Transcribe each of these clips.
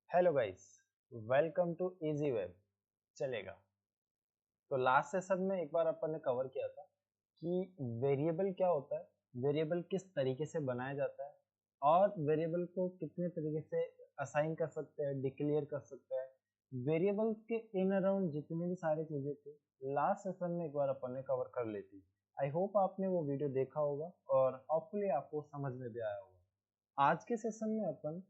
Hello guys, welcome to easy web. चलेगा। तो last session में एक बार अपन ने कवर किया था कि वेरिएबल क्या होता है, वेरिएबल किस तरीके से बनाया जाता है और वेरिएबल को कितने तरीके से असाइन कर सकते हैं, डिक्लेयर कर सकते हैं। वेरिएबल के इन अराउंड जितनी भी सारी चीजें थी लास्ट सेशन में एक बार अपन ने कवर कर ली थी। आई होप आपने वो वीडियो देखा होगा और होपफुली आपको समझ में भी आया होगा। आज के सेशन में अपन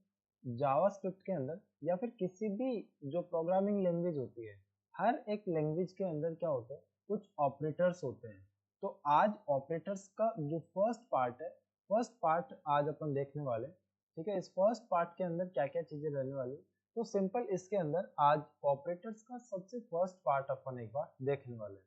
जावास्क्रिप्ट के अंदर या फिर किसी भी जो प्रोग्रामिंग लैंग्वेज होती है, हर एक लैंग्वेज के अंदर क्या होता है, कुछ ऑपरेटर्स होते हैं। तो आज ऑपरेटर्स का जो फर्स्ट पार्ट है, फर्स्ट पार्ट आज अपन देखने वाले। ठीक है, इस फर्स्ट पार्ट के अंदर क्या क्या चीजें रहने वाली, तो सिंपल इसके अंदर आज ऑपरेटर्स का सबसे फर्स्ट पार्ट अपन एक बार देखने वाले हैं।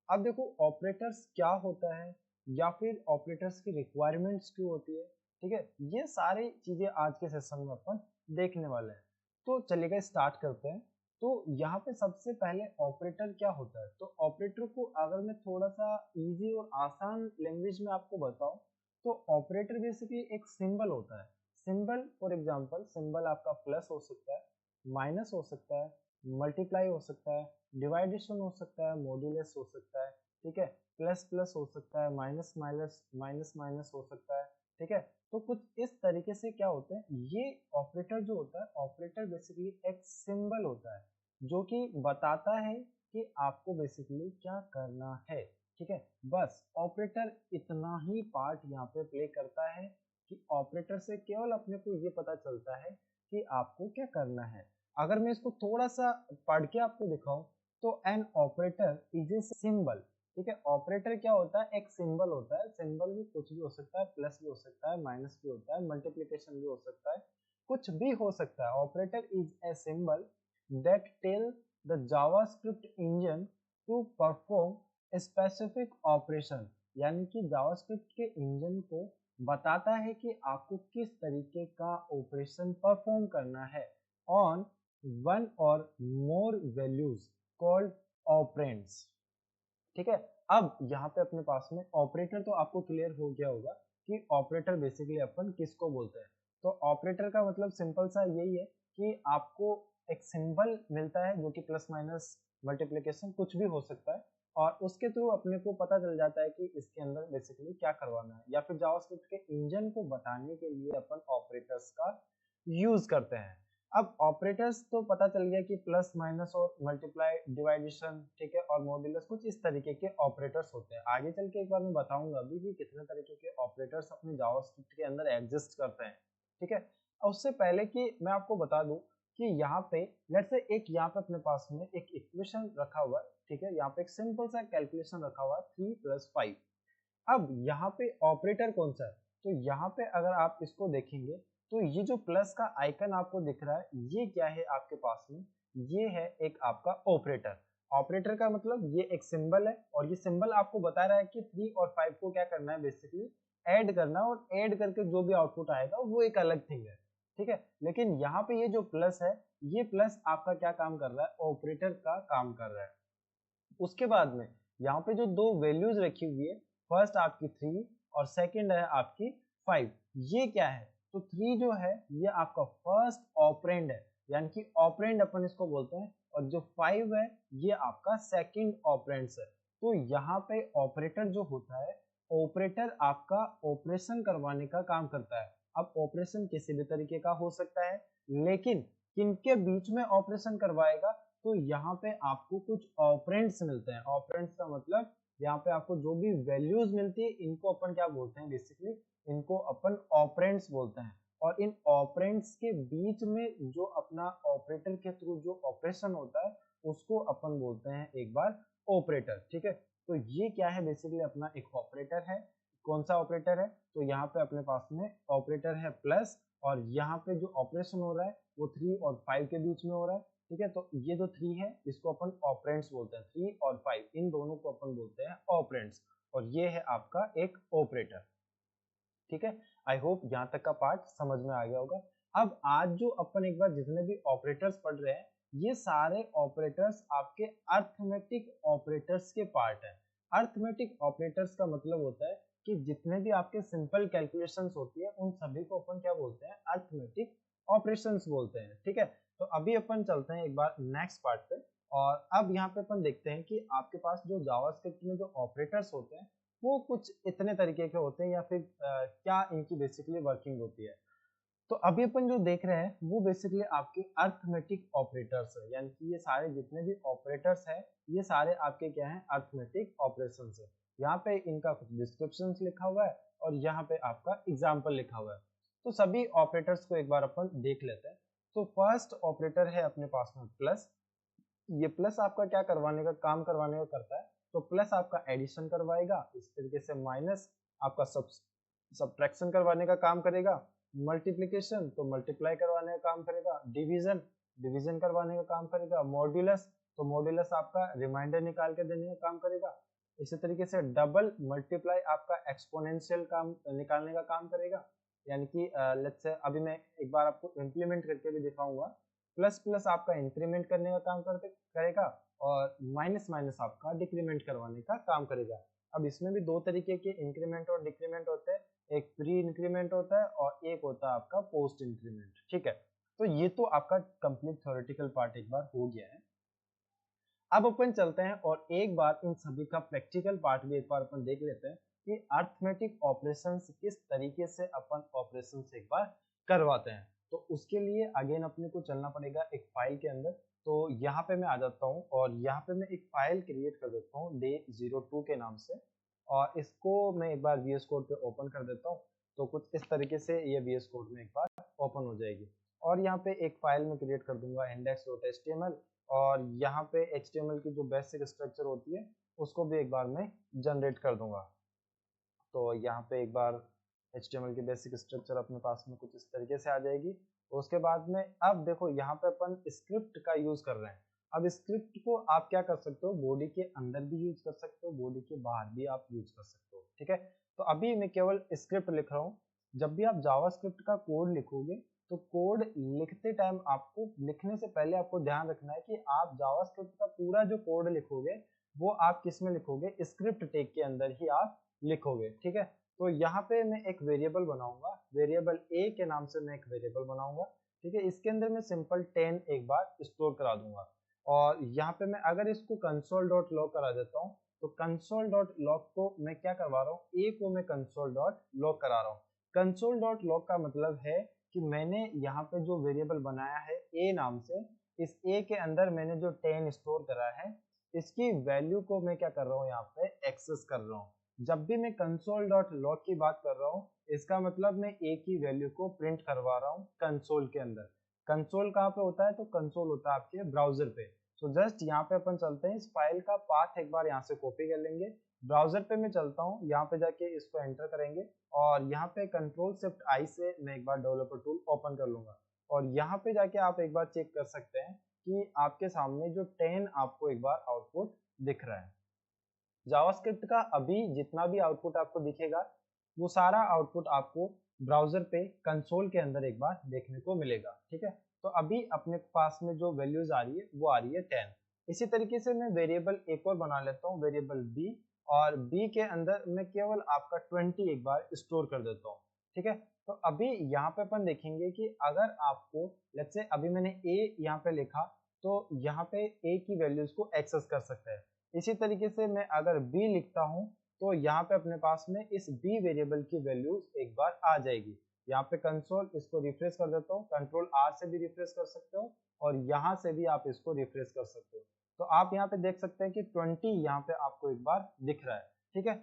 अब देखो ऑपरेटर्स क्या होता है या फिर ऑपरेटर्स की रिक्वायरमेंट्स क्यों होती है। ठीक है, ये सारी चीजें आज के सेशन में अपन देखने वाले हैं। तो चलिएगा स्टार्ट करते हैं। तो यहाँ पे सबसे पहले ऑपरेटर क्या होता है, तो ऑपरेटर को अगर मैं थोड़ा सा इजी और आसान लैंग्वेज में आपको बताऊं, तो ऑपरेटर बेसिकली एक सिंबल होता है। सिंबल फॉर एग्जांपल, सिंबल आपका प्लस हो सकता है, माइनस हो सकता है, मल्टीप्लाई हो सकता है, डिवाइडेशन हो सकता है, मॉड्यूलस हो सकता है। ठीक है, प्लस प्लस हो सकता है, माइनस माइनस माइनस माइनस हो सकता है। ठीक है, तो कुछ इस तरीके से क्या होते हैं, ये ऑपरेटर जो होता है, ऑपरेटर बेसिकली एक सिंबल होता है जो कि बताता है कि आपको बेसिकली क्या करना है। ठीक है, बस ऑपरेटर इतना ही पार्ट यहाँ पे प्ले करता है कि ऑपरेटर से केवल अपने को ये पता चलता है कि आपको क्या करना है। अगर मैं इसको थोड़ा सा पढ़ के आपको दिखाऊं, तो an operator is a symbol. ठीक है, ऑपरेटर क्या होता है, एक सिंबल होता है। सिंबल भी कुछ भी हो सकता है, प्लस भी हो सकता है, माइनस भी होता है, मल्टीप्लिकेशन भी हो सकता है, कुछ भी हो सकता है। Operator is a symbol that tell the JavaScript engine to perform specific operation, यानी कि जावास्क्रिप्ट के इंजन को बताता है कि आपको किस तरीके का ऑपरेशन परफॉर्म करना है ऑन वन और मोर वैल्यूज कॉल्ड ऑपरेंड्स। ठीक है, अब यहाँ पे अपने पास में ऑपरेटर तो आपको क्लियर हो गया होगा कि ऑपरेटर बेसिकली अपन किसको बोलते हैं। तो ऑपरेटर का मतलब सिंपल सा यही है कि आपको एक सिंबल मिलता है जो कि प्लस माइनस मल्टीप्लिकेशन कुछ भी हो सकता है, और उसके थ्रू अपने को पता चल जाता है कि इसके अंदर बेसिकली क्या करवाना है, या फिर जावास्क्रिप्ट के इंजन को बताने के लिए अपन ऑपरेटर्स का यूज करते हैं। अब ऑपरेटर्स तो पता चल गया कि प्लस माइनस और मल्टीप्लाई डिवाइडेशन, ठीक है, और मॉड्यूलस, कुछ इस तरीके के ऑपरेटर्स होते हैं। आगे चल के एक बार मैं बताऊंगा अभी भी कितने तरीके के ऑपरेटर्स अपने जावास्क्रिप्ट के अंदर एग्जिस्ट करते हैं। ठीक है, उससे पहले कि मैं आपको बता दूं कि यहाँ पे लेट्स से एक यहाँ पे अपने पास में एक इक्वेशन रखा हुआ है। ठीक है, यहाँ पे एक सिंपल सा कैलकुलेशन रखा हुआ है 3 + 5। अब यहाँ पे ऑपरेटर कौन सा है, तो यहाँ पे अगर आप इसको देखेंगे तो ये जो प्लस का आइकन आपको दिख रहा है, ये क्या है आपके पास में, ये है एक आपका ऑपरेटर। ऑपरेटर का मतलब ये एक सिंबल है, और ये सिंबल आपको बता रहा है कि 3 और 5 को क्या करना है, बेसिकली ऐड करना, और ऐड करके जो भी आउटपुट आएगा वो एक अलग थिंग है। ठीक है, लेकिन यहाँ पे ये जो प्लस है, ये प्लस आपका क्या काम कर रहा है, ऑपरेटर का काम कर रहा है। उसके बाद में यहाँ पे जो दो वैल्यूज रखी हुई है, फर्स्ट आपकी 3 और सेकंड है आपकी 5, ये क्या है, तो 3 जो है ये आपका फर्स्ट ऑपरेंड है, यानी कि ऑपरेंड अपन इसको बोलते हैं, और जो 5 है ये आपका सेकंड ऑपरेंड्स है। तो यहाँ पे ऑपरेटर जो होता है, ऑपरेटर आपका ऑपरेशन करवाने का काम करता है। अब ऑपरेशन किसी भी तरीके का हो सकता है, लेकिन किनके बीच में ऑपरेशन करवाएगा, तो यहाँ पे आपको कुछ ऑपरेंड्स मिलते हैं। ऑपरेंड्स का मतलब यहाँ पे आपको जो भी वैल्यूज मिलती है, इनको अपन क्या बोलते हैं, बेसिकली इनको अपन ऑपरेंड्स बोलते हैं। और इन ऑपरेंड्स के बीच में जो अपना ऑपरेटर के थ्रू जो ऑपरेशन होता है, उसको अपन बोलते हैं एक बार ऑपरेटर। ठीक है, तो ये क्या है, बेसिकली अपना एक ऑपरेटर है। कौन सा ऑपरेटर है, तो यहाँ पे अपने पास में ऑपरेटर है प्लस, और यहाँ पे जो ऑपरेशन हो रहा है वो 3 और 5 के बीच में हो रहा है। ठीक है, तो ये जो 3 है इसको अपन ऑपरेंड्स बोलते हैं, 3 और 5 इन दोनों को अपन बोलते हैं ऑपरेंड्स, और ये है आपका एक ऑपरेटर। ठीक है, आई होप यहाँ तक का पार्ट समझ में आ गया होगा। अब आज जो अपन एक बार जितने भी ऑपरेटर्स पढ़ रहे हैं, ये सारे ऑपरेटर्स आपके अर्थमेटिक ऑपरेटर्स के पार्ट है। अर्थमेटिक ऑपरेटर्स का मतलब होता है कि जितने भी आपके सिंपल कैलकुलेशंस होती है, उन सभी को अपन क्या बोलते हैं, अर्थमेटिक ऑपरेशंस बोलते हैं, ठीक है। तो अभी अपन चलते हैं एक बार नेक्स्ट पार्ट पे, और अब यहाँ पे अपन देखते हैं कि आपके पास जो जावास्क्रिप्ट में जो ऑपरेटर्स होते हैं वो कुछ इतने तरीके के होते हैं, या फिर क्या इनकी बेसिकली वर्किंग होती है। तो अभी अपन जो देख रहे हैं वो बेसिकली आपके अर्थमेटिक ऑपरेटर्स है, यानी कि ये सारे जितने भी ऑपरेटर्स हैं ये सारे आपके क्या हैं, अर्थमेटिक ऑपरेशंस है। यहाँ पे इनका कुछ डिस्क्रिप्शंस लिखा हुआ है और यहाँ पे आपका एग्जाम्पल लिखा हुआ है। तो सभी ऑपरेटर्स को एक बार अपन देख लेते हैं। तो फर्स्ट ऑपरेटर है अपने पास में प्लस। ये प्लस आपका क्या करवाने का काम करवाने का करता है, तो प्लस आपका एडिशन करवाएगा, इस तरीके से माइनस आपका सब्ट्रैक्शन करवाने का काम करेगा, मल्टीप्लिकेशन तो मल्टीप्लाई करवाने का काम करेगा, डिवीजन डिवीजन करवाने का काम करेगा, मॉड्यूलस तो मॉड्यूलस आपका रिमाइंडर निकाल के देने का काम करेगा। इसी तरीके से डबल मल्टीप्लाई आपका एक्सपोनेंशियल काम निकालने का काम करेगा। यानी कि लेट्स से अभी मैं एक बार आपको इम्प्लीमेंट करके भी दिखाऊंगा। प्लस प्लस आपका इंक्रीमेंट करने का काम करेगा, और माइनस माइनस आपका डिक्रीमेंट करवाने का काम करेगा। अब इसमें भी दो तरीके के इंक्रीमेंट और डिक्रीमेंट होते हैं, एक प्री इंक्रीमेंट होता है और एक होता है आपका पोस्ट इंक्रीमेंट, ठीक है। तो ये तो आपका कंप्लीट थ्योरेटिकल पार्ट एक बार हो गया है। अब अपन चलते हैं और एक बार इन सभी का प्रैक्टिकल पार्ट भी एक बार अपन देख लेते हैं कि अर्थमेटिक ऑपरेशंस किस तरीके से अपन ऑपरेशंस एक बार करवाते हैं। तो उसके लिए अगेन अपने को चलना पड़ेगा एक फाइल के अंदर। तो यहाँ पे मैं आ जाता हूँ और यहाँ पे मैं एक फाइल क्रिएट कर देता हूँ day02 के नाम से, और इसको मैं एक बार VS कोड पे ओपन कर देता हूँ। तो कुछ इस तरीके से ये VS कोड में एक बार ओपन हो जाएगी, और यहाँ पे एक फाइल में क्रिएट कर दूंगा index.html, और यहाँ पे HTML की जो बेसिक स्ट्रक्चर होती है उसको भी एक बार मैं जनरेट कर दूंगा। तो यहाँ पे एक बार HTML की बेसिक स्ट्रक्चर अपने पास में कुछ इस तरीके से आ जाएगी। उसके बाद में अब देखो यहाँ पे अपन स्क्रिप्ट का यूज कर रहे हैं। अब स्क्रिप्ट को आप क्या कर सकते हो, बॉडी के अंदर भी यूज कर सकते हो, बॉडी के बाहर भी आप यूज कर सकते हो, ठीक है। तो अभी मैं केवल स्क्रिप्ट लिख रहा हूँ। जब भी आप जावास्क्रिप्ट का कोड लिखोगे तो कोड लिखते टाइम आपको लिखने से पहले आपको ध्यान रखना है कि आप जावास्क्रिप्ट का पूरा जो कोड लिखोगे वो आप किस में लिखोगे, स्क्रिप्ट टैग के अंदर ही आप लिखोगे, ठीक है। तो यहाँ पे मैं एक वेरिएबल बनाऊंगा, वेरिएबल a के नाम से मैं एक वेरिएबल बनाऊंगा, ठीक है। इसके अंदर मैं सिंपल 10 एक बार स्टोर करा दूंगा, और यहाँ पे मैं अगर इसको console.log करा देता हूँ, तो console.log को मैं क्या करवा रहा हूँ, a को मैं console.log करा रहा हूँ। console.log का मतलब है कि मैंने यहाँ पे जो वेरिएबल बनाया है a नाम से, इस a के अंदर मैंने जो 10 स्टोर करा है इसकी वैल्यू को मैं क्या कर रहा हूँ, यहाँ पे एक्सेस कर रहा हूँ। जब भी मैं console.log की बात कर रहा हूँ इसका मतलब मैं a की वैल्यू को प्रिंट करवा रहा हूँ कंसोल के अंदर। कंसोल कहाँ पे होता है, तो कंसोल होता है आपके ब्राउजर पे। तो जस्ट यहाँ पे अपन चलते हैं, इस फाइल का पाथ एक बार यहाँ से कॉपी कर लेंगे, ब्राउजर पे मैं चलता हूँ, यहाँ पे जाके इसको एंटर करेंगे, और यहाँ पे Ctrl+Shift+I से मैं एक बार डेवलपर टूल ओपन कर लूंगा, और यहाँ पे जाके आप एक बार चेक कर सकते हैं कि आपके सामने जो 10 आपको एक बार आउटपुट दिख रहा है। जावास्क्रिप्ट का अभी जितना भी आउटपुट आपको दिखेगा वो सारा आउटपुट आपको ब्राउजर पे कंसोल के अंदर एक बार देखने को मिलेगा, ठीक है। तो अभी अपने पास में जो वैल्यूज आ रही है वो आ रही है 10। इसी तरीके से मैं वेरिएबल एक और बना लेता हूँ, वेरिएबल b, और b के अंदर मैं केवल आपका 20 एक बार स्टोर कर देता हूँ, ठीक है। तो अभी यहाँ पे अपन देखेंगे कि अगर आपको लेट्स से अभी मैंने a यहाँ पे लिखा, तो यहाँ पे a की वैल्यूज को एक्सेस कर सकते हैं। इसी तरीके से मैं अगर b लिखता हूँ तो यहाँ पे अपने पास में इस b वेरिएबल की वैल्यूज एक बार आ जाएगी। यहाँ पे कंसोल, इसको रिफ्रेश कर देता हूँ, Ctrl+R से भी रिफ्रेश कर सकते हो, और यहाँ से भी आप इसको रिफ्रेश कर सकते हो। तो आप यहाँ पे देख सकते हैं कि 20 यहाँ पे आपको एक बार दिख रहा है, ठीक है।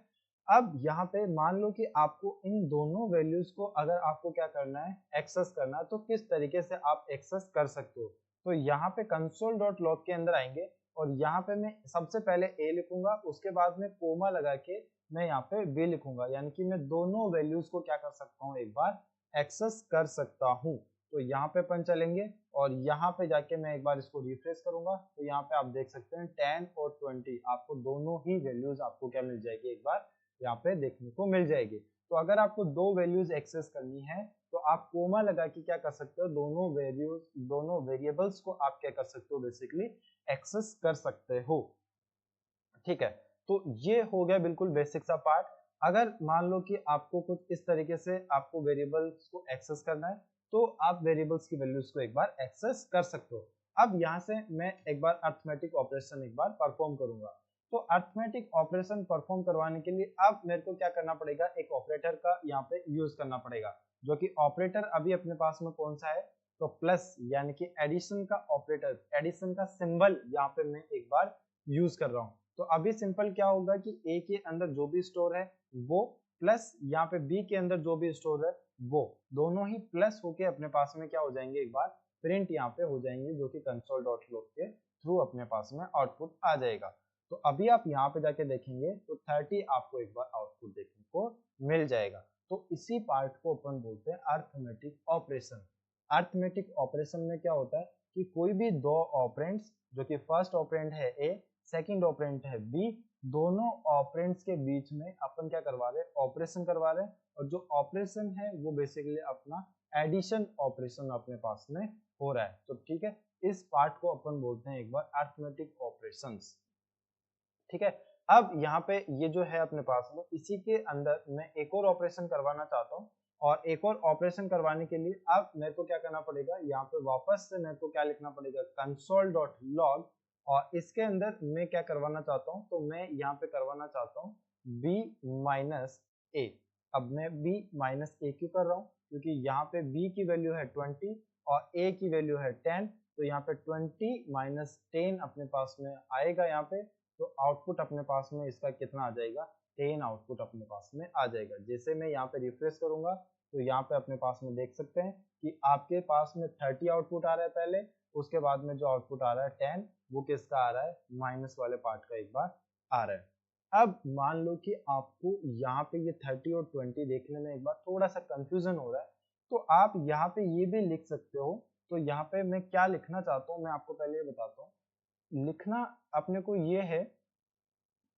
अब यहाँ पे मान लो कि आपको इन दोनों वैल्यूज को अगर आपको क्या करना है, एक्सेस करना है, तो किस तरीके से आप एक्सेस कर सकते हो। तो यहाँ पे console.log के अंदर आएंगे, और यहाँ पे मैं सबसे पहले a लिखूंगा, उसके बाद में कोमा लगा के मैं यहाँ पे b लिखूंगा, यानी कि मैं दोनों वैल्यूज को क्या कर सकता हूँ, एक बार एक्सेस कर सकता हूँ। तो यहाँ पे अपन चलेंगे और यहाँ पे जाके मैं एक बार इसको रिफ्रेश करूंगा, तो यहाँ पे आप देख सकते हैं 10 और 20 आपको दोनों ही वैल्यूज आपको क्या मिल जाएगी, एक बार यहाँ पे देखने को मिल जाएगी। तो अगर आपको दो वैल्यूज एक्सेस करनी है तो आप कोमा लगा के क्या कर सकते हो, दोनों वैल्यूज, दोनों वेरिएबल्स को आप क्या कर सकते हो, बेसिकली एक्सेस कर सकते हो, ठीक है। तो ये हो गया बिल्कुल बेसिक सा पार्ट। अगर मान लो कि आपको कुछ इस तरीके से आपको वेरिएबल्स को एक्सेस करना है, तो आप वेरिएबल्स की वैल्यूज को एक बार एक्सेस कर सकते हो। अब यहाँ से मैं एक बार अर्थमेटिक ऑपरेशन एक बार परफॉर्म करूंगा। तो अर्थमेटिक ऑपरेशन परफॉर्म करवाने के लिए अब मेरे को क्या करना पड़ेगा, एक ऑपरेटर का यहाँ पे यूज करना पड़ेगा, जो कि ऑपरेटर अभी अपने पास में कौन सा है, तो प्लस, यानी कि एडिशन का ऑपरेटर, एडिशन का सिंबल यहाँ पे मैं एक बार यूज कर रहा हूँ। तो अभी सिंपल क्या होगा कि ए के अंदर जो भी स्टोर है वो, प्लस यहाँ पे बी के अंदर जो भी स्टोर है वो, दोनों ही प्लस होके अपने पास में क्या हो जाएंगे, एक बार प्रिंट यहाँ पे हो जाएंगे, जो कि console.log के थ्रू अपने पास में आउटपुट आ जाएगा। तो अभी आप यहाँ पे जाके देखेंगे तो 30 आपको एक बार आउटपुट देखने को मिल जाएगा। तो इसी पार्ट को अपन बोलते हैं अर्थमेटिक ऑपरेशन। अर्थमेटिक ऑपरेशन में क्या होता है कि कोई भी दो ऑपरेंड्स, जो कि फर्स्ट ऑपरेंड है ए, सेकंड ऑपरेंड है बी, दोनों ऑपरेंड्स के बीच में अपन क्या करवा रहे हैं, ऑपरेशन करवा रहे हैं। और जो ऑपरेशन है वो बेसिकली अपना एडिशन ऑपरेशन अपने पास में हो रहा है। तो ठीक है, इस पार्ट को अपन बोलते हैं एक बार अर्थमेटिक ऑपरेशंस। ठीक है, अब यहाँ पे ये जो है अपने पास में, इसी के अंदर मैं एक और ऑपरेशन करवाना चाहता हूँ। और एक और ऑपरेशन करवाने के लिए अब मेरे को क्या करना पड़ेगा, यहाँ पे वापस से मेरे को क्या लिखना पड़ेगा, console.log। और इसके अंदर मैं क्या करवाना चाहता हूँ, तो मैं यहाँ पे करवाना चाहता हूँ b माइनस ए। अब मैं b माइनस ए क्यों कर रहा हूँ, क्योंकि यहाँ पे b की वैल्यू है 20 और a की वैल्यू है 10। तो यहाँ पे 20 माइनस 10 अपने पास में आएगा यहाँ पे। तो आउटपुट अपने पास में इसका कितना आ जाएगा, 10 आउटपुट अपने पास में आ जाएगा। जैसे मैं यहाँ पे रिफ्रेश करूंगा तो यहाँ पे अपने पास में देख सकते हैं कि आपके पास में 30 आउटपुट आ रहा है पहले, उसके बाद में जो आउटपुट आ रहा है 10, वो किसका आ रहा है, माइनस वाले पार्ट का एक बार आ रहा है। अब मान लो कि आपको यहाँ पे ये 30 और 20 देखने में एक बार थोड़ा सा कंफ्यूजन हो रहा है, तो आप यहाँ पे ये भी लिख सकते हो। तो यहाँ पे मैं क्या लिखना चाहता हूँ, मैं आपको पहले ये बताता हूँ। लिखना अपने को ये है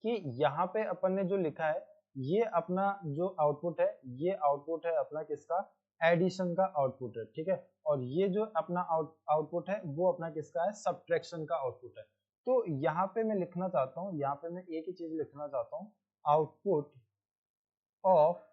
कि यहाँ पे अपन ने जो लिखा है, ये अपना जो आउटपुट है, ये आउटपुट है अपना किसका, एडिशन का आउटपुट है। ठीक है, और ये जो अपना आउटपुट है वो अपना किसका है, सब्ट्रैक्शन का आउटपुट है। तो यहाँ पे मैं लिखना चाहता हूँ, यहाँ पे मैं एक ही चीज लिखना चाहता हूँ, आउटपुट ऑफ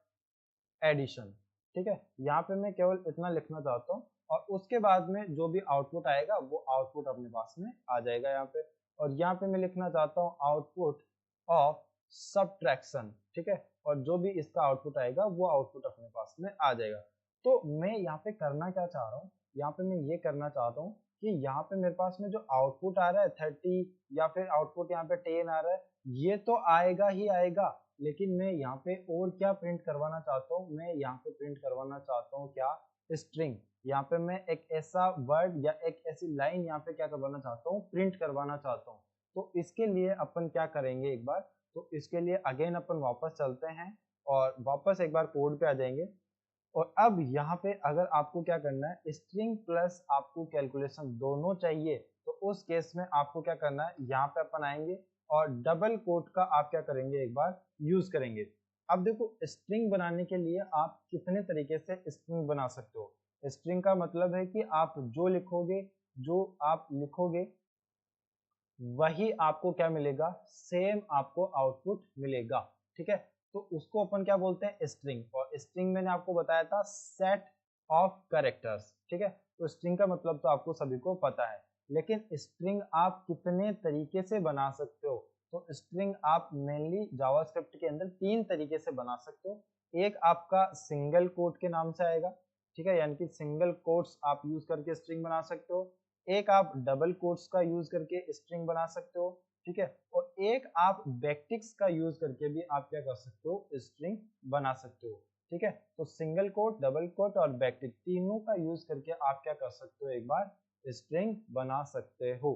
एडिशन। ठीक है, यहाँ पे मैं केवल इतना लिखना चाहता हूँ, और उसके बाद में जो भी आउटपुट आएगा वो आउटपुट अपने पास में आ जाएगा यहाँ पे। और यहाँ पे मैं लिखना चाहता हूँ आउटपुट ऑफ सब्ट्रैक्शन। ठीक है, और जो भी इसका आउटपुट आएगा वो आउटपुट अपने पास में आ जाएगा। तो मैं यहाँ पे करना क्या चाह रहा हूँ, यहाँ पे मैं ये करना चाहता हूँ कि यहाँ पे मेरे पास में जो आउटपुट आ रहा है 30 या फिर आउटपुट यहाँ पे 10 आ रहा है, ये तो आएगा ही आएगा, लेकिन मैं यहाँ पे और क्या प्रिंट करवाना चाहता हूँ, मैं यहाँ पे प्रिंट करवाना चाहता हूँ क्या, स्ट्रिंग। यहाँ पे मैं एक ऐसा वर्ड या एक ऐसी लाइन यहाँ पे क्या करवाना चाहता हूँ, प्रिंट करवाना चाहता हूँ। तो इसके लिए अपन क्या करेंगे एक बार, तो इसके लिए अगेन अपन वापस चलते हैं और वापस एक बार कोड पे आ जाएंगे। और अब यहाँ पे अगर आपको क्या करना है, स्ट्रिंग प्लस आपको कैलकुलेशन दोनों चाहिए, तो उस केस में आपको क्या करना है, यहाँ पे अपन आएंगे और डबल कोट का आप क्या करेंगे, एक बार यूज करेंगे। अब देखो, स्ट्रिंग बनाने के लिए आप कितने तरीके से स्ट्रिंग बना सकते हो। स्ट्रिंग का मतलब है कि आप जो लिखोगे, जो आप लिखोगे वही आपको क्या मिलेगा, सेम आपको आउटपुट मिलेगा। ठीक है, तो उसको अपन क्या बोलते हैं, स्ट्रिंग। और स्ट्रिंग मैंने आपको बताया था सेट ऑफ कैरेक्टर्स। ठीक है, तो स्ट्रिंग का मतलब तो आपको सभी को पता है, लेकिन स्ट्रिंग आप कितने तरीके से बना सकते हो, तो स्ट्रिंग आप मेनली जावास्क्रिप्ट के अंदर 3 तरीके से बना सकते हो। एक आपका सिंगल कोट के नाम से आएगा, ठीक है, यानी कि सिंगल कोट्स आप यूज करके स्ट्रिंग बना सकते हो। एक आप डबल कोट्स का यूज करके स्ट्रिंग बना सकते हो। ठीक है, और एक आप बैकटिक्स का यूज करके भी आप क्या कर सकते हो, स्ट्रिंग बना सकते हो। ठीक है, तो सिंगल कोट, डबल कोट और बैकटिक तीनों का यूज करके आप क्या कर सकते हो, एक बार स्ट्रिंग बना सकते हो।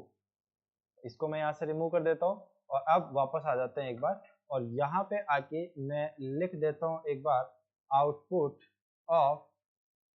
इसको मैं यहाँ से रिमूव कर देता हूँ और अब वापस आ जाते हैं एक बार, और यहाँ पे आके मैं लिख देता हूँ एक बार आउटपुट ऑफ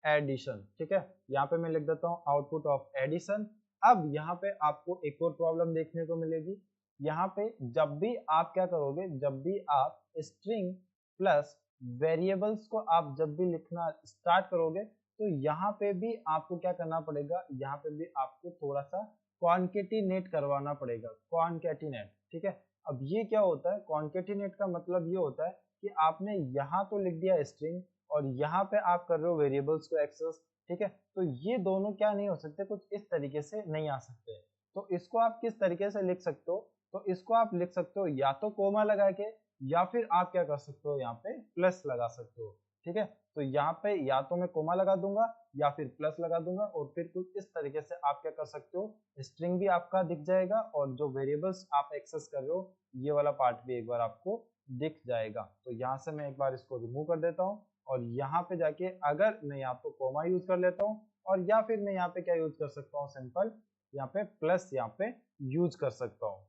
एडिशन। ठीक है, यहाँ पे मैं लिख देता हूँ आउटपुट ऑफ एडिशन। अब यहाँ पे आपको एक और प्रॉब्लम देखने को मिलेगी। यहाँ पे जब भी आप क्या करोगे, जब भी आप स्ट्रिंग प्लस वेरिएबल्स को आप जब भी लिखना स्टार्ट करोगे, तो यहाँ पे भी आपको क्या करना पड़ेगा, यहाँ पे भी आपको थोड़ा सा कॉन्केटिनेट करवाना पड़ेगा, कॉन्केटिनेट। ठीक है, अब ये क्या होता है, कॉन्केटिनेट का मतलब ये होता है कि आपने यहाँ तो लिख दिया स्ट्रिंग और यहाँ पे आप कर रहे हो वेरिएबल्स को एक्सेस, ठीक है। तो ये दोनों क्या नहीं हो सकते, कुछ इस तरीके से नहीं आ सकते। तो इसको आप किस तरीके से लिख सकते हो, तो इसको आप लिख सकते हो या तो कोमा लगा के, या फिर आप क्या कर सकते हो, यहाँ पे प्लस लगा सकते हो। ठीक है, तो यहाँ पे या तो मैं कोमा लगा दूंगा या फिर प्लस लगा दूंगा, और फिर कुछ इस तरीके से आप क्या कर सकते हो, स्ट्रिंग भी आपका दिख जाएगा और जो वेरिएबल्स आप एक्सेस कर रहे हो ये वाला पार्ट भी एक बार आपको दिख जाएगा। तो यहाँ से मैं एक बार इसको रिमूव कर देता हूँ, और यहाँ पे जाके अगर मैं यहाँ पे कोमा यूज कर लेता हूँ, और या फिर मैं यहाँ पे क्या यूज कर सकता हूँ, सिंपल यहाँ पे प्लस यहाँ पे यूज कर सकता हूँ।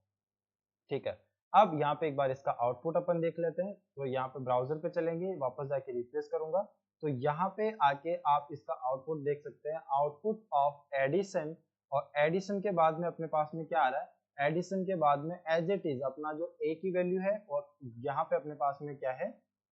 ठीक है, अब यहाँ पे एक बार इसका आउटपुट अपन देख लेते हैं। तो यहाँ पे ब्राउजर पे चलेंगे, वापस जाके रिफ्रेश करूंगा, तो यहाँ पे आके आप इसका आउटपुट देख सकते हैं, आउटपुट ऑफ एडिशन। और एडिशन के बाद में अपने पास में क्या आ रहा है, एडिशन के बाद में एज इट इज अपना जो a की वैल्यू है, और यहाँ पे अपने पास में क्या है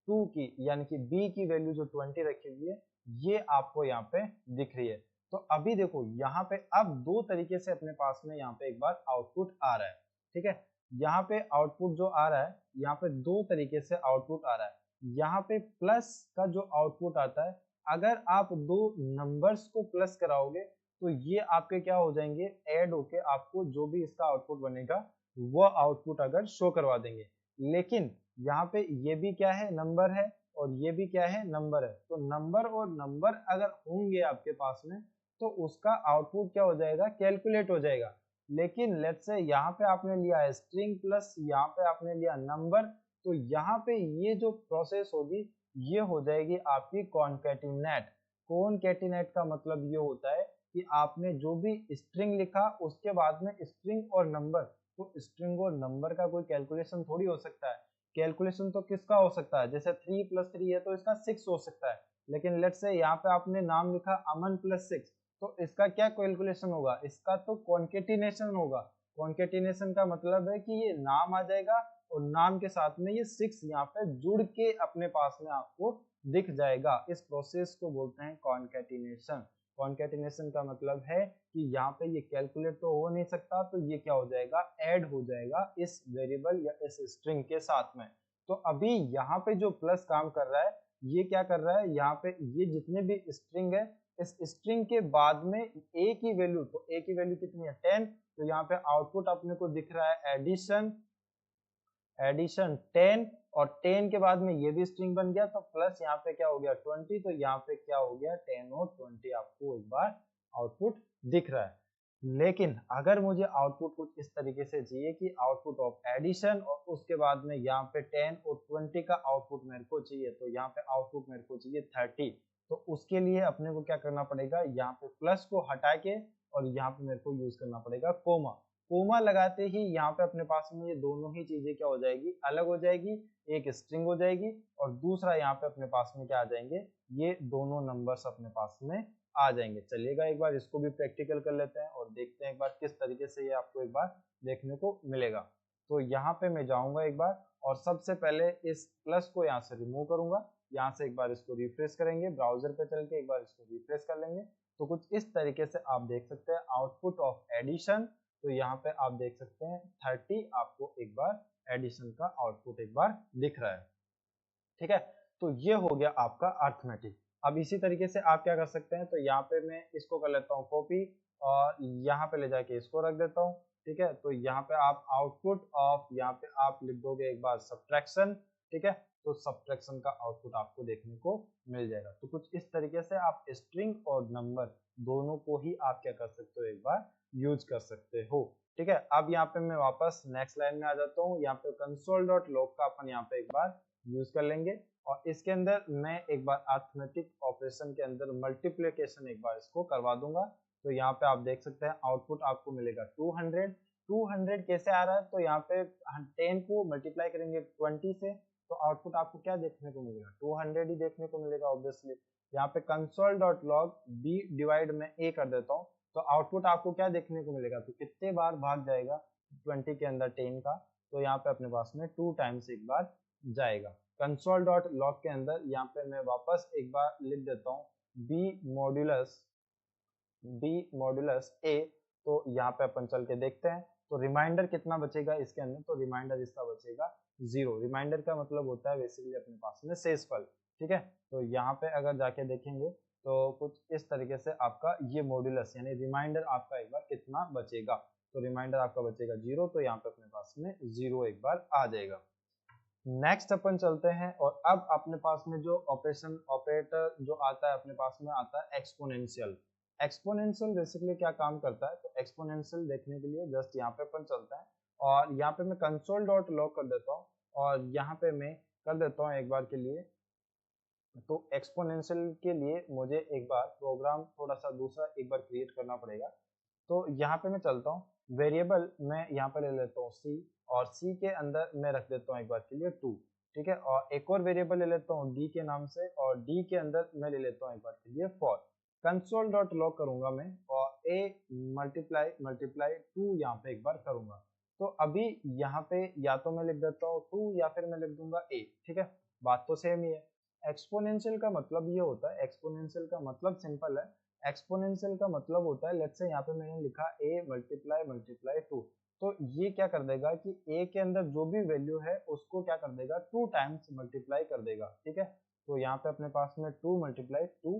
2 की, यानी कि b की वैल्यू जो 20 रखी हुई है, ये आपको यहाँ पे दिख रही है। तो अभी देखो यहाँ पे अब दो तरीके से अपने पास में यहाँ पे एक बार आउटपुट आ रहा है। ठीक है, यहाँ पे आउटपुट जो आ रहा है, यहाँ पे दो तरीके से आउटपुट आ रहा है। यहाँ पे प्लस का जो आउटपुट आता है, अगर आप दो नंबर्स को प्लस कराओगे तो ये आपके क्या हो जाएंगे, ऐड होके आपको जो भी इसका आउटपुट बनेगा वो आउटपुट अगर शो करवा देंगे। लेकिन यहाँ पे ये भी क्या है, नंबर है, और ये भी क्या है, नंबर है। तो नंबर और नंबर अगर होंगे आपके पास में तो उसका आउटपुट क्या हो जाएगा, कैलकुलेट हो जाएगा। लेकिन लेट्स से यहाँ पे आपने लिया है स्ट्रिंग प्लस यहाँ पे आपने लिया नंबर, तो यहाँ पे ये जो प्रोसेस होगी ये हो जाएगी आपकी कॉनकैटिनेट। कॉनकैटिनेट का मतलब ये होता है कि आपने जो भी स्ट्रिंग लिखा उसके बाद में स्ट्रिंग और नंबर, तो स्ट्रिंग और नंबर का कोई कैलकुलेशन थोड़ी हो सकता है। कैलकुलेशन तो किसका हो सकता है, जैसे 3 + 3 है तो इसका 6 हो सकता है। लेकिन लेट्स से यहाँ पे आपने नाम लिखा अमन +6, तो इसका क्या कैलकुलेशन होगा, इसका तो कॉन्केटिनेशन होगा। कॉन्केटिनेशन का मतलब है कि ये नाम आ जाएगा और नाम के साथ में ये 6 यहाँ पे जुड़ के अपने पास में आपको दिख जाएगा। इस प्रोसेस को बोलते हैं कॉन्केटिनेशन। कॉन्केटिनेशन का मतलब है कि यहाँ पे ये कैलकुलेट तो हो नहीं सकता, तो ये क्या हो जाएगा, ऐड हो जाएगा इस वेरिएबल या इस स्ट्रिंग के साथ में। तो अभी यहाँ पे जो प्लस काम कर रहा है, ये क्या कर रहा है, यहाँ पे ये जितने भी स्ट्रिंग है, इस स्ट्रिंग के बाद में a की वैल्यू, तो a की वैल्यू कितनी है 10, तो यहाँ पे आउटपुट अपने को दिख रहा है एडिशन 10, और 10 के बाद में ये भी स्ट्रिंग बन गया, तो प्लस यहाँ पे क्या हो गया 20, तो यहाँ पे क्या हो गया 10 और 20 आपको एक बार आउटपुट दिख रहा है। लेकिन अगर मुझे आउटपुट कुछ इस तरीके से चाहिए कि आउटपुट ऑफ एडिशन और उसके बाद में यहाँ पे 10 और 20 का आउटपुट मेरे को चाहिए, तो यहाँ पे आउटपुट मेरे को चाहिए 30, तो उसके लिए अपने को क्या करना पड़ेगा, यहाँ पे प्लस को हटा के और यहाँ पे मेरे को यूज करना पड़ेगा कोमा। कोमा लगाते ही यहाँ पे अपने पास में ये दोनों ही चीजें क्या हो जाएगी, अलग हो जाएगी, एक स्ट्रिंग हो जाएगी और दूसरा यहाँ पे अपने पास में क्या आ जाएंगे, ये दोनों नंबर्स अपने पास में आ जाएंगे। चलिएगा एक बार इसको भी प्रैक्टिकल कर लेते हैं और देखते हैं एक बार किस तरीके से ये आपको एक बार देखने को मिलेगा। तो यहाँ पे मैं जाऊंगा एक बार और सबसे पहले इस प्लस को यहाँ से रिमूव करूंगा। यहाँ से एक बार इसको रिफ्रेश करेंगे, ब्राउजर पे चल के एक बार इसको रिफ्रेश कर लेंगे, तो कुछ इस तरीके से आप देख सकते हैं आउटपुट ऑफ एडिशन। तो यहाँ पे आप देख सकते हैं 30 आपको एक बार एडिशन का आउटपुट एक बार दिख रहा है। ठीक है, तो ये हो गया आपका अर्थमेटिक। अब इसी तरीके से आप क्या कर सकते हैं, तो यहाँ पे मैं इसको कर लेता हूँ कॉपी और यहाँ पे ले जाके इसको रख देता हूँ। ठीक है, तो यहाँ पे आप आउटपुट ऑफ, यहाँ पे आप लिख दोगे एक बार सब्ट्रैक्शन। ठीक है, तो सब्ट्रैक्शन का आउटपुट आपको देखने को मिल जाएगा। तो कुछ इस तरीके से आप स्ट्रिंग और नंबर दोनों को ही आप क्या कर सकते हो, एक बार यूज कर सकते हो। ठीक है, अब यहाँ पे मैं वापस नेक्स्ट लाइन में आ जाता हूँ। यहाँ पे console.log का अपन यहाँ पे एक बार यूज कर लेंगे और इसके अंदर मैं एक बार अर्थमेटिक ऑपरेशन के अंदर मल्टीप्लिकेशन एक बार इसको करवा दूंगा। तो यहाँ पे आप देख सकते हैं आउटपुट आपको मिलेगा 200। 200 कैसे आ रहा है, तो यहाँ पे 10 को मल्टीप्लाई करेंगे 20 से, तो आउटपुट आपको क्या देखने को मिलेगा, 200 ही देखने को मिलेगा ऑब्वियसली। यहाँ पे console.log b डिवाइड में a कर देता हूँ, तो आउटपुट आपको क्या देखने को मिलेगा, तो कितने बार भाग जाएगा 20 के अंदर 10 का, तो यहाँ पे अपने पास में 2 टाइम्स एक बार जाएगा। console.log के अंदर यहाँ पे मैं वापस एक बार लिख देता हूँ b मॉड्यूलस a, तो यहाँ पे अपन चल के देखते हैं तो रिमाइंडर कितना बचेगा इसके अंदर, तो रिमाइंडर इसका बचेगा 0। रिमाइंडर का मतलब होता है बेसिकली अपने पास में शेषफल। ठीक है, तो यहाँ पे अगर जाके देखेंगे तो कुछ इस तरीके से आपका ये मॉड्यूलस यानी रिमाइंडर आपका एक बार कितना बचेगा, तो रिमाइंडर आपका बचेगा 0, तो यहाँ पे अपने पास में 0 एक बार आ जाएगा। नेक्स्ट अपन चलते हैं और अब अपने पास में जो ऑपरेटर जो आता है अपने पास में आता है एक्सपोनेंशियल। एक्सपोनेंशियल बेसिकली क्या काम करता है, तो एक्सपोनेंशियल देखने के लिए जस्ट यहाँ पे अपन चलते हैं और यहाँ पे मैं कंसोल डॉट लॉग कर देता हूँ और यहाँ पे मैं कर देता हूँ एक बार के लिए। तो एक्सपोनेंशियल के लिए मुझे एक बार प्रोग्राम थोड़ा सा दूसरा एक बार क्रिएट करना पड़ेगा। तो यहाँ पे मैं चलता हूँ, वेरिएबल मैं यहाँ पे ले लेता हूँ c और c के अंदर मैं रख देता हूँ एक बार के लिए 2, ठीक है। और एक और वेरिएबल ले लेता हूँ d के नाम से और d के अंदर मैं ले लेता हूँ एक बार के लिए for। कंसोल डॉट लॉग करूंगा मैं और a मल्टीप्लाई 2 यहाँ पे एक बार करूंगा। तो अभी यहाँ पे या तो मैं लिख देता हूँ 2 या फिर मैं लिख दूंगा a, ठीक है, बात तो सेम ही है। एक्सपोनेंशियल का मतलब ये होता है, एक्सपोनेंशियल का मतलब सिंपल है, एक्सपोनेंशियल का मतलब होता है, लेट्स से यहाँ पे मैंने लिखा a मल्टीप्लाई 2, तो ये क्या कर देगा कि a के अंदर जो भी वैल्यू है उसको क्या कर देगा 2 टाइम्स मल्टीप्लाई कर देगा, ठीक है। तो यहाँ पे अपने पास में 2 मल्टीप्लाई 2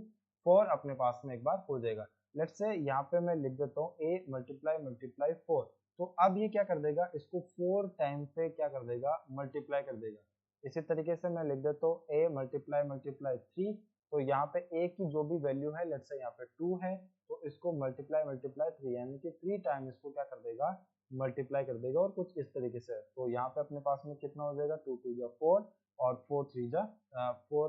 4 अपने पास में एक बार हो जाएगा। लेट्स से यहाँ पे मैं लिख देता हूँ a मल्टीप्लाई 4, तो अब ये क्या कर देगा, इसको 4 टाइम पे क्या कर देगा मल्टीप्लाई कर देगा। इसी तरीके से मैं लिख देता हूँ a मल्टीप्लाई 3, तो यहाँ पे a की जो भी वैल्यू है लेट्स से यहाँ पे 2 है, तो इसको मल्टीप्लाई 3 यानी कि 3 टाइम इसको क्या कर देगा मल्टीप्लाई कर देगा और कुछ इस तरीके से। तो यहाँ पे अपने पास में कितना हो जाएगा 2 2 जा 4 और 4 3 जा 4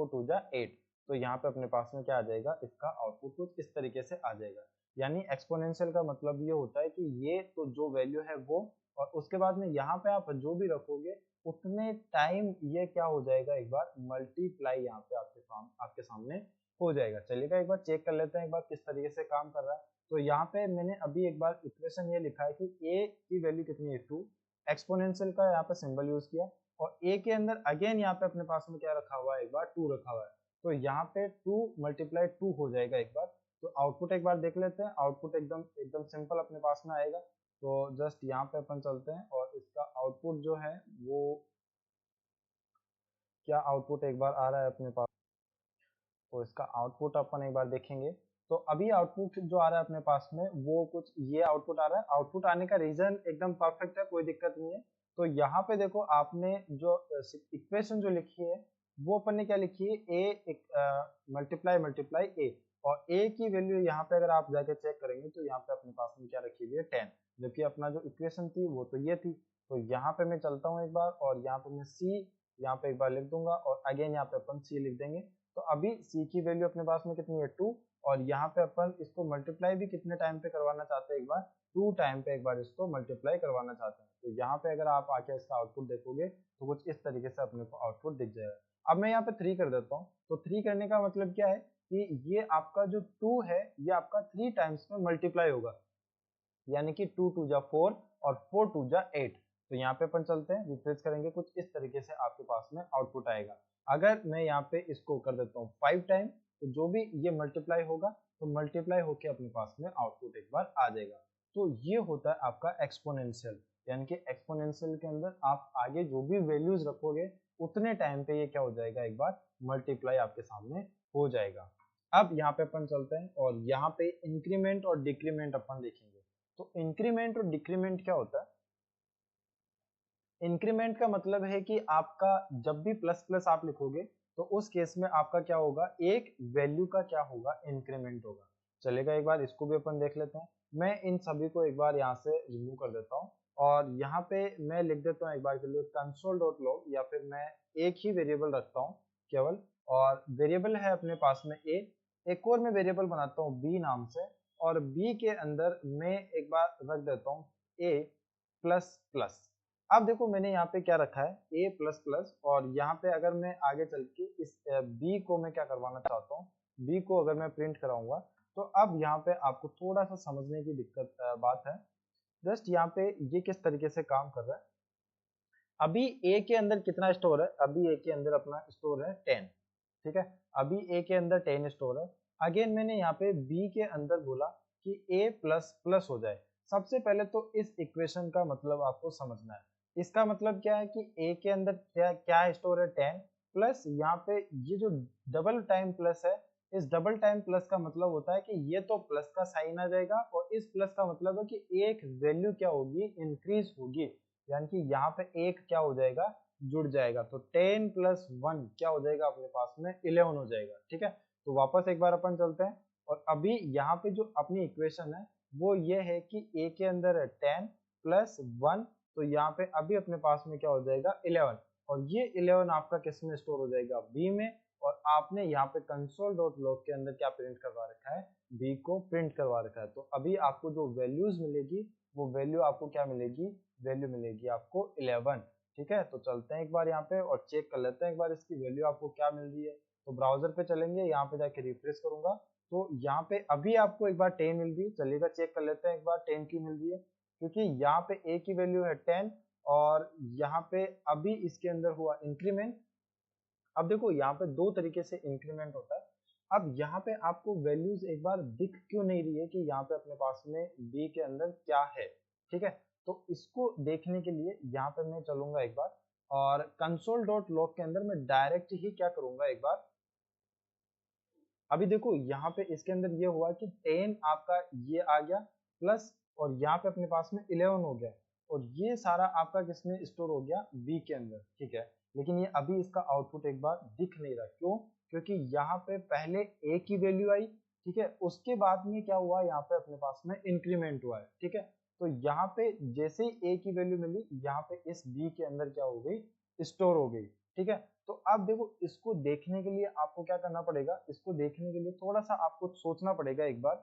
2 जा 8, तो यहाँ पे अपने पास में क्या आ जाएगा, इसका आउटपुट कुछ इस तरीके से आ जाएगा। यानी एक्सपोनेंशियल का मतलब ये होता है कि ये तो जो वैल्यू है वो, और उसके बाद में यहाँ पे आप जो भी रखोगे उतने टाइम ये क्या हो जाएगा एक बार मल्टीप्लाई यहाँ पे आपके सामने हो जाएगा। चलिएगा एक बार चेक कर लेते हैं एक बार किस तरीके से काम कर रहा है। तो यहाँ पे मैंने अभी एक बार इक्वेशन ये लिखा है कि a की वैल्यू कितनी है 2, एक्सपोनेंशियल का यहाँ पे सिंबल यूज किया और a के अंदर अगेन यहाँ पे अपने पास में क्या रखा हुआ है एक बार 2 रखा हुआ है, तो यहाँ पे 2 मल्टीप्लाई 2 हो जाएगा एक बार। तो आउटपुट एक बार देख लेते हैं, आउटपुट एकदम एकदम सिंपल अपने पास में आएगा। तो जस्ट यहाँ पे अपन चलते हैं और इसका आउटपुट जो है वो क्या आउटपुट एक बार आ रहा है अपने पास, तो इसका आउटपुट अपन एक बार देखेंगे। तो अभी आउटपुट जो आ रहा है अपने पास में वो कुछ ये आउटपुट आ रहा है। आउटपुट आने का रीजन एकदम परफेक्ट है, कोई दिक्कत नहीं है। तो यहाँ पे देखो आपने जो इक्वेशन जो लिखी है वो अपन ने क्या लिखी है, a मल्टीप्लाई a, और a की वैल्यू यहाँ पे अगर आप जाके चेक करेंगे तो यहाँ पे अपने पास में क्या रखी हुई है 10, जबकि अपना जो इक्वेशन थी वो तो ये थी। तो यहाँ पे मैं चलता हूँ एक बार और यहाँ पे मैं c यहाँ पे एक बार लिख दूंगा और अगेन यहाँ पे अपन c लिख देंगे। तो अभी c की वैल्यू अपने पास में कितनी है 2, और यहाँ पे अपन इसको मल्टीप्लाई भी कितने टाइम पे करवाना चाहते हैं एक बार 2 टाइम पे एक बार इसको मल्टीप्लाई करवाना चाहते हैं। तो यहाँ पे अगर आप आके इसका आउटपुट देखोगे तो कुछ इस तरीके से अपने को आउटपुट दिख जाएगा। अब मैं यहाँ पे 3 कर देता हूँ, तो 3 करने का मतलब क्या है कि ये आपका जो 2 है ये आपका 3 टाइम्स में मल्टीप्लाई होगा, यानी कि 2 2 जा 4 और 4 2 जा 8। तो यहाँ पे अपन चलते हैं रिफ्रेश करेंगे, कुछ इस तरीके से आपके पास में आउटपुट आएगा। अगर मैं यहाँ पे इसको कर देता हूँ 5 टाइम, तो जो भी ये मल्टीप्लाई होगा तो मल्टीप्लाई होके अपने पास में आउटपुट एक बार आ जाएगा। तो ये होता है आपका एक्सपोनेंशियल, यानी कि एक्सपोनेंशियल के अंदर आप आगे जो भी वैल्यूज रखोगे उतने टाइम पे ये क्या हो जाएगा एक बार मल्टीप्लाई आपके सामने हो जाएगा। अब यहाँ पे अपन चलते हैं और यहाँ पे इंक्रीमेंट और डिक्रीमेंट अपन देखेंगे। तो इंक्रीमेंट और डिक्रीमेंट क्या होता है, इंक्रीमेंट का मतलब है कि आपका जब भी प्लस प्लस आप लिखोगे तो उस केस में आपका क्या होगा, एक वैल्यू का क्या होगा इंक्रीमेंट होगा। चलेगा एक बार इसको भी अपन देख लेते हैं। मैं इन सभी को एक बार यहाँ से रिमूव कर देता हूँ और यहाँ पे मैं लिख देता हूँ एक बार के लिए कंसोल डॉट लॉग, या फिर मैं एक ही वेरिएबल रखता हूँ केवल, और वेरिएबल है अपने पास में a, एक और मैं वेरिएबल बनाता हूँ b नाम से, और b के अंदर मैं एक बार रख देता हूँ a प्लस प्लस। अब देखो मैंने यहाँ पे क्या रखा है a प्लस प्लस, और यहाँ पे अगर मैं आगे चल के इस b को मैं क्या करवाना चाहता हूँ, b को अगर मैं प्रिंट कराऊंगा तो अब यहाँ पे आपको थोड़ा सा समझने की दिक्कत बात है। जस्ट यहाँ पे ये किस तरीके से काम कर रहा है, अभी a के अंदर कितना स्टोर है, अभी a के अंदर अपना स्टोर है 10, ठीक है, अभी a के अंदर 10 स्टोर है। अगेन मैंने यहाँ पे b के अंदर बोला कि a प्लस प्लस हो जाए। सबसे पहले तो इस इक्वेशन का मतलब आपको समझना है, इसका मतलब क्या है कि a के अंदर क्या क्या स्टोर है 10, प्लस यहाँ पे ये जो डबल टाइम प्लस है, इस डबल टाइम प्लस का मतलब होता है कि ये तो प्लस का साइन आ जाएगा और इस प्लस का मतलब है कि एक वैल्यू क्या होगी, इंक्रीज होगी, यानी कि यहाँ पे एक क्या हो जाएगा, जुड़ जाएगा। तो 10 प्लस 1 क्या हो जाएगा अपने पास में, 11 हो जाएगा। ठीक है, तो वापस एक बार अपन चलते हैं और अभी यहाँ पे जो अपनी इक्वेशन है वो ये है कि a के अंदर है 10 प्लस 1, तो यहाँ पे अभी अपने पास में क्या हो जाएगा 11, और ये 11 आपका किस में स्टोर हो जाएगा, b में। और आपने यहाँ पे console.log के अंदर क्या प्रिंट करवा रखा है, b को प्रिंट करवा रखा है। तो अभी आपको जो वैल्यूज मिलेगी वो वैल्यू आपको क्या मिलेगी, वैल्यू मिलेगी आपको 11। ठीक है, तो चलते हैं एक बार यहाँ पे और चेक कर लेते हैं एक बार इसकी वैल्यू आपको क्या मिल रही है। तो ब्राउजर पे चलेंगे, यहाँ पे जाके रिफ्रेश करूंगा तो यहाँ पे अभी आपको एक बार 10 मिल रही है। चलिएगा चेक कर लेते हैं एक बार 10 की मिल रही है, क्योंकि यहाँ पे a की वैल्यू है 10 और यहाँ पे अभी इसके अंदर हुआ इंक्रीमेंट। अब देखो यहाँ पे दो तरीके से इंक्रीमेंट होता है। अब यहाँ पे आपको वैल्यूज एक बार दिख क्यों नहीं रही है कि यहाँ पे अपने पास में b के अंदर क्या है। ठीक है, तो इसको देखने के लिए यहाँ पे मैं चलूंगा एक बार और console.log के अंदर मैं डायरेक्ट ही क्या करूंगा एक बार। अभी देखो यहाँ पे इसके अंदर ये हुआ कि 10 आपका ये आ गया प्लस और यहाँ पे अपने पास में 11 हो गया और ये सारा आपका किसमें स्टोर हो गया, b के अंदर। ठीक है, लेकिन ये अभी इसका आउटपुट एक बार दिख नहीं रहा, क्यों, क्योंकि यहाँ पे पहले a की वैल्यू आई। ठीक है, उसके बाद में क्या हुआ, यहाँ पे अपने पास में इंक्रीमेंट हुआ है। ठीक है, तो यहाँ पे जैसे ही a की वैल्यू मिली, यहाँ पे इस b के अंदर क्या हो गई, स्टोर हो गई। ठीक है, तो अब देखो इसको देखने के लिए आपको क्या करना पड़ेगा, इसको देखने के लिए थोड़ा सा आपको सोचना पड़ेगा एक बार।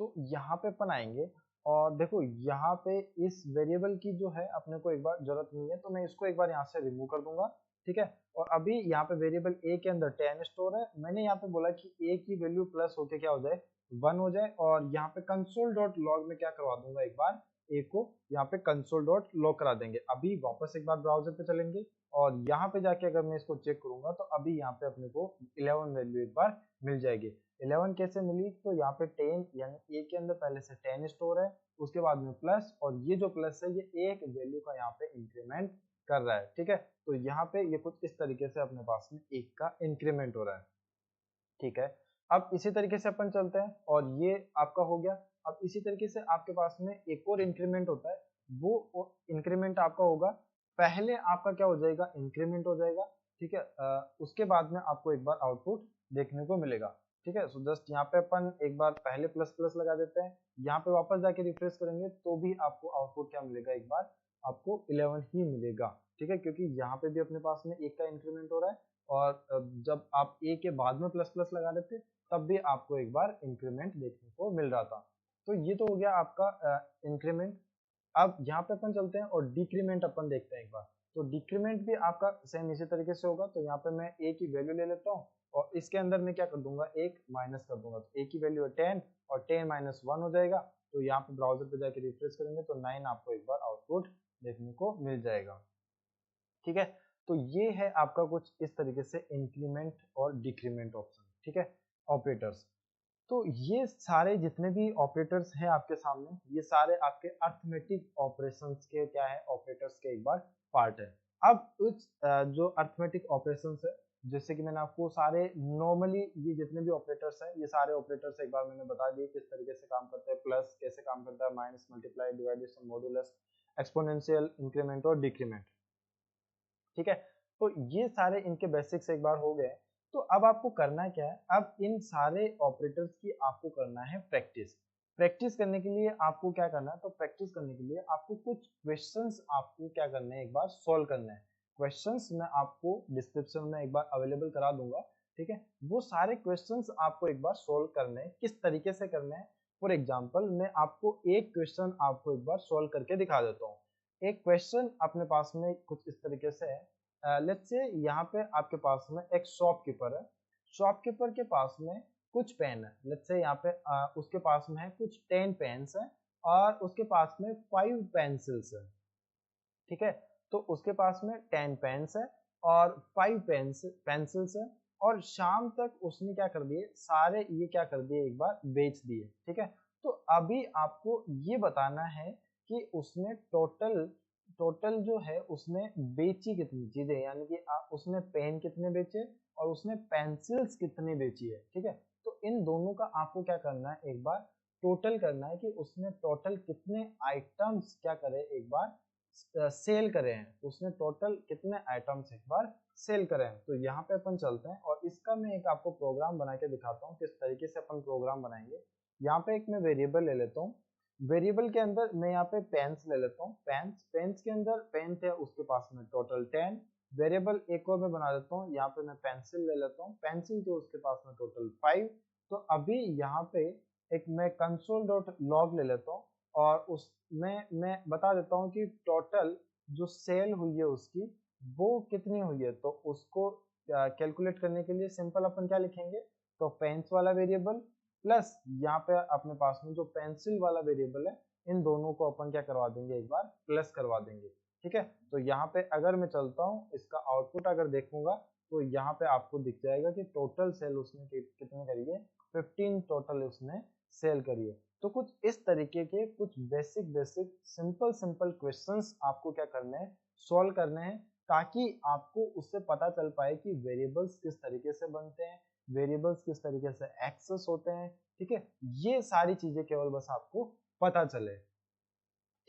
तो यहाँ पे अपन आएंगे और देखो यहाँ पे इस वेरिएबल की जो है अपने को एक बार जरूरत नहीं है, तो मैं इसको एक बार यहाँ से रिमूव कर दूंगा। ठीक है, और अभी यहाँ पे वेरिएबल a के अंदर 10 स्टोर है। मैंने यहाँ पे बोला कि a की वैल्यू प्लस होके क्या हो जाए, 1 हो जाए, और यहाँ पे console.log में क्या करवा दूंगा एक बार, a को यहाँ पे console.log करा देंगे। अभी वापस एक बार ब्राउजर पे चलेंगे और यहाँ पे जाके अगर मैं इसको चेक करूंगा तो अभी यहाँ पे अपने को 11 वैल्यू एक बार मिल जाएगी। 11 कैसे मिली, तो यहाँ पे 10 यानी a के अंदर पहले से 10 स्टोर है, उसके बाद में प्लस, और ये जो प्लस है ये एक वैल्यू का यहाँ पे इंक्रीमेंट कर रहा है। ठीक है, तो यहाँ पे ये कुछ इस तरीके से अपने पास में एक का इंक्रीमेंट हो रहा है। ठीक है, अब इसी तरीके से अपन चलते हैं और ये आपका हो गया। अब इसी तरीके से आपके पास में एक और इंक्रीमेंट होता है, वो इंक्रीमेंट आपका होगा, पहले आपका क्या हो जाएगा, इंक्रीमेंट हो जाएगा। ठीक है, उसके बाद में आपको एक बार आउटपुट देखने को मिलेगा। ठीक है, सो जस्ट यहाँ पे अपन एक बार पहले प्लस प्लस लगा देते हैं, यहाँ पे वापस जाके रिफ्रेश करेंगे तो भी आपको आउटपुट क्या मिलेगा, एक बार आपको 11 ही मिलेगा। ठीक है, क्योंकि यहाँ पे भी अपने पास में एक का इंक्रीमेंट हो रहा है और जब आप a के बाद में प्लस प्लस लगा देते तब भी आपको एक बार इंक्रीमेंट देखने को मिल रहा था। तो ये तो हो गया आपका इंक्रीमेंट। अब यहाँ पे अपन चलते हैं और डिक्रीमेंट अपन देखते हैं एक बार। तो डिक्रीमेंट भी आपका सेम इसी तरीके से होगा। तो यहाँ पे मैं a की वैल्यू ले लेता हूँ और इसके अंदर मैं क्या कर दूंगा, एक माइनस कर दूंगा। तो a की वैल्यू है 10 और 10 माइनस 1 हो जाएगा। तो यहाँ पे ब्राउजर पे जाके रिफ्रेश करेंगे तो 9 आपको एक बार आउटपुट देखने को मिल जाएगा। ठीक है, तो ये है आपका कुछ इस तरीके से इंक्रीमेंट और डिक्रीमेंट ऑप्शन। ठीक है, ऑपरेटर्स। तो ये सारे जितने भी ऑपरेटर्स हैं आपके सामने, ये सारे आपके अर्थमेटिक ऑपरेशंस के क्या है, ऑपरेटर्स के एक बार पार्ट है। अब उस जो अर्थमेटिक ऑपरेशंस है, जैसे कि मैंने आपको सारे नॉर्मली ये जितने भी ऑपरेटर्स हैं, ये सारे ऑपरेटर्स एक बार मैंने बता दिए किस तरीके से काम करते हैं। प्लस कैसे काम करता है, minus, multiply, डिवाइडेशन, modulus, exponential, increment और डिक्रीमेंट। ठीक है, तो ये सारे इनके बेसिक्स एक बार हो गए। तो अब आपको करना क्या है, अब इन सारे ऑपरेटर्स की आपको करना है प्रैक्टिस। प्रैक्टिस करने के लिए आपको क्या करना है, तो प्रैक्टिस करने के लिए आपको कुछ क्वेश्चंस आपको क्या करना है, एक बार सॉल्व करना है। क्वेश्चंस मैं आपको डिस्क्रिप्शन में एक बार अवेलेबल करा दूंगा। ठीक है, वो सारे क्वेश्चंस आपको एक बार सॉल्व करने हैं, किस तरीके से करना है। फॉर एग्जाम्पल मैं आपको एक क्वेश्चन आपको एक बार सॉल्व करके दिखा देता हूँ। एक क्वेश्चन अपने पास में कुछ इस तरीके से है। लेट्स से यहाँ पे आपके पास में एक शॉपकीपर है। शॉपकीपर के पास में कुछ पेन है। लेट्स से यहाँ पे उसके पास में है कुछ 10 पेन्स है और उसके पास में 5 पेंसिल्स है। ठीक है, तो उसके पास में 10 पेन्स है और 5 पेंसिल्स है और शाम तक उसने क्या कर दिए, सारे ये क्या कर दिए, एक बार बेच दिए। ठीक है, तो अभी आपको ये बताना है कि उसने टोटल टोटल जो है उसने बेची कितनी चीजें, यानी कि उसने पेन कितने बेचे और उसने पेंसिल्स कितनी बेची है, ठीक है। तो इन दोनों का आपको क्या करना है, एक बार टोटल करना है कि उसने टोटल कितने आइटम्स क्या करे, एक बार सेल करे हैं, उसने टोटल कितने आइटम्स एक बार सेल करे हैं। तो यहाँ पे अपन चलते हैं और इसका मैं एक आपको प्रोग्राम बना के दिखाता हूँ किस तरीके से अपन प्रोग्राम बनाएंगे। यहाँ पे एक मैं वेरिएबल ले लेता हूँ, वेरिएबल के अंदर मैं यहाँ पे पेन्स ले लेता हूँ, पेन्स के अंदर पेन थे उसके पास में टोटल 10, वेरिएबल एक और मैं बना देता हूँ, यहाँ पे मैं पेंसिल ले लेता हूँ, पेंसिल थे उसके पास में टोटल 5। तो अभी यहाँ पे एक मैं console.log ले लेता हूँ और उसमें मैं बता देता हूँ कि टोटल जो सेल हुई है उसकी वो कितनी हुई है। तो उसको कैलकुलेट करने के लिए सिंपल अपन क्या लिखेंगे, तो पेन्स वाला वेरिएबल प्लस यहाँ पे अपने पास में जो पेंसिल वाला वेरिएबल है, इन दोनों को अपन क्या करवा देंगे, एक बार प्लस करवा देंगे, ठीक है। तो यहाँ पे अगर मैं चलता हूँ इसका आउटपुट अगर देखूंगा तो यहाँ पे आपको दिख जाएगा कि टोटल सेल उसने कितने करी है, 15 टोटल उसने सेल करी है। तो कुछ इस तरीके के कुछ बेसिक सिंपल क्वेश्चंस आपको क्या करने हैं, सॉल्व करने हैं, ताकि आपको उससे पता चल पाए कि वेरिएबल्स किस तरीके से बनते हैं, वेरिएबल्स किस तरीके से एक्सेस होते हैं, ठीक है। ये सारी चीजें केवल बस आपको पता चले,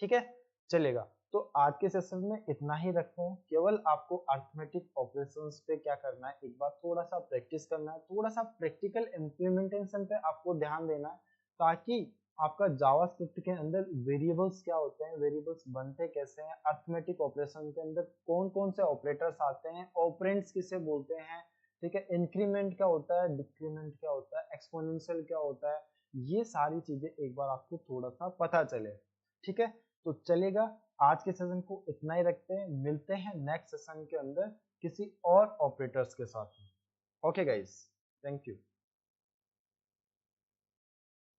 ठीक है, चलेगा। तो आज के सेशन में इतना ही रखते हैं, केवल आपको अर्थमेटिक ऑपरेशंस पे क्या करना है, एक बार थोड़ा सा प्रैक्टिस करना है, थोड़ा सा प्रैक्टिकल इम्प्लीमेंटेशन पे आपको ध्यान देना है, ताकि आपका जावास्क्रिप्ट के अंदर वेरिएबल्स क्या होते हैं, वेरिएबल्स बनते कैसे हैं, अर्थमेटिक ऑपरेशन के अंदर कौन कौन से ऑपरेटर्स आते हैं, ऑपरेंड्स किसे बोलते हैं, ठीक है, इंक्रीमेंट क्या होता है, डिक्रीमेंट क्या होता है, एक्सपोनेंशियल क्या होता है, ये सारी चीजें एक बार आपको थोड़ा सा पता चले, ठीक है। तो चलेगा, आज के सेशन को इतना ही रखते हैं, मिलते हैं नेक्स्ट सेशन के अंदर किसी और ऑपरेटर्स के साथ में। Okay guys, thank you.